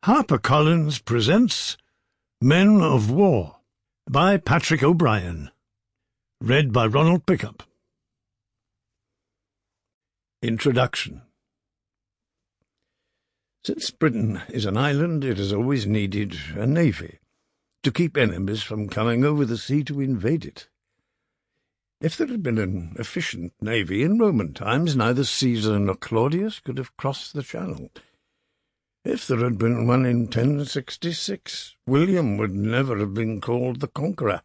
HarperCollins presents Men of War by Patrick O'Brien. Read by Ronald Pickup. Introduction. Since Britain is an island, it has always needed a navy to keep enemies from coming over the sea to invade it. If there had been an efficient navy in Roman times, neither Caesar nor Claudius could have crossed the Channel. If there had been one in 1066, William would never have been called the Conqueror,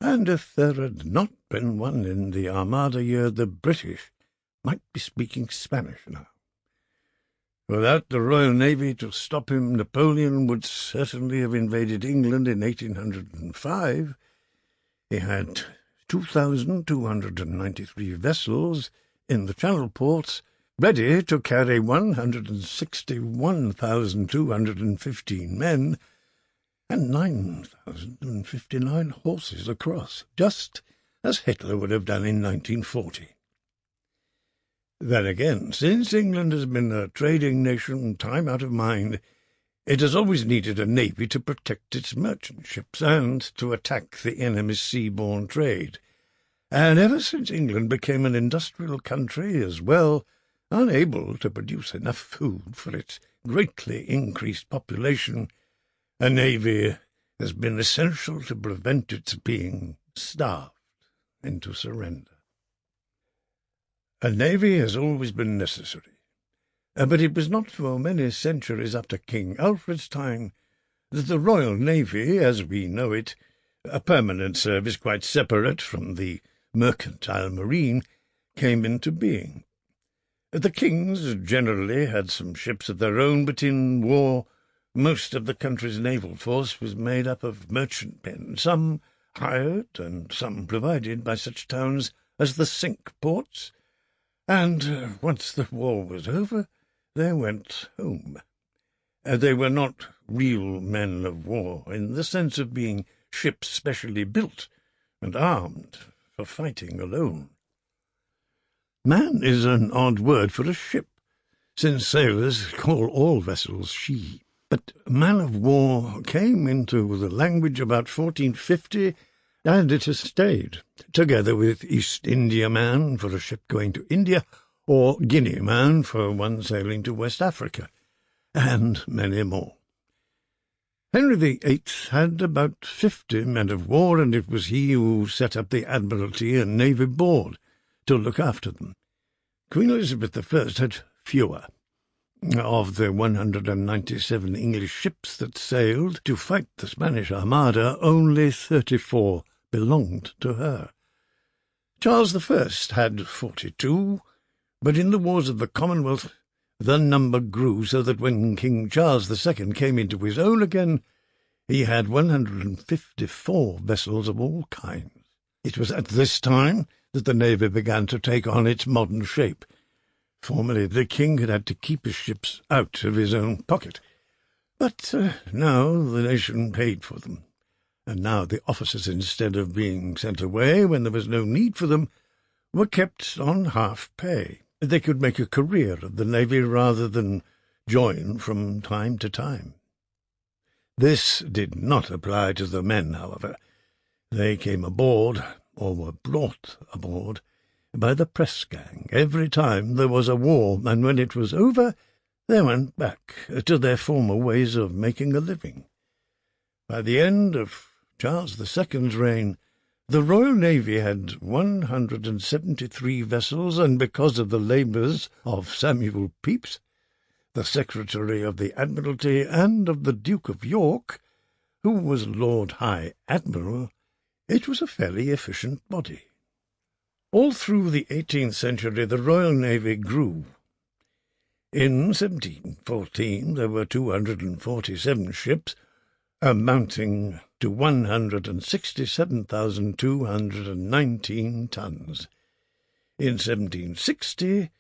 and if there had not been one in the Armada year, the British might be speaking Spanish now. Without the Royal Navy to stop him, Napoleon would certainly have invaded England in 1805. He had 2,293 vessels in the Channel ports, ready to carry 161,215 men and 9,059 horses across, just as Hitler would have done in 1940. Then again, since England has been a trading nation time out of mind, it has always needed a navy to protect its merchant ships and to attack the enemy's seaborne trade. And ever since England became an industrial country as well, unable to produce enough food for its greatly increased population, a navy has been essential to prevent its being starved into surrender. A navy has always been necessary, but it was not for many centuries after King Alfred's time that the Royal Navy, as we know it, a permanent service quite separate from the mercantile marine, came into being. The kings generally had some ships of their own, but in war most of the country's naval force was made up of merchantmen, some hired and some provided by such towns as the Cinque Ports, and once the war was over, they went home. They were not real men of war in the sense of being ships specially built and armed for fighting alone. Man is an odd word for a ship, since sailors call all vessels she. But man of war came into the language about 1450, and it has stayed, together with East Indiaman for a ship going to India, or Guineaman for one sailing to West Africa, and many more. Henry VIII had about 50 men of war, and it was he who set up the Admiralty and Navy Board to look after them. Queen Elizabeth I had fewer. Of the 197 English ships that sailed to fight the Spanish Armada, only 34 belonged to her. Charles I had 42, but in the wars of the Commonwealth the number grew so that when King Charles II came into his own again, he had 154 vessels of all kinds. It was at this time that the Navy began to take on its modern shape. Formerly the king had had to keep his ships out of his own pocket, but now the nation paid for them, and now the officers, instead of being sent away when there was no need for them, were kept on half pay. They could make a career of the Navy rather than join from time to time. This did not apply to the men, however. They came aboard, or were brought aboard, by the press gang every time there was a war, and when it was over, they went back to their former ways of making a living. By the end of Charles II's reign, the Royal Navy had 173 vessels, and because of the labours of Samuel Pepys, the Secretary of the Admiralty, and of the Duke of York, who was Lord High Admiral, it was a fairly efficient body. All through the 18th century the Royal Navy grew. In 1714 there were 247 ships, amounting to 167,219 tons. In 1760,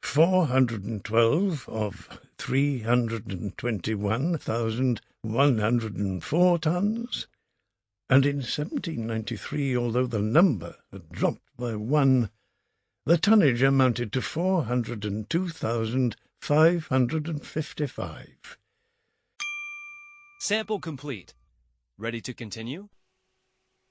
412 of 321,104 tons, and in 1793, although the number had dropped by one, the tonnage amounted to 402,555. Sample complete. Ready to continue?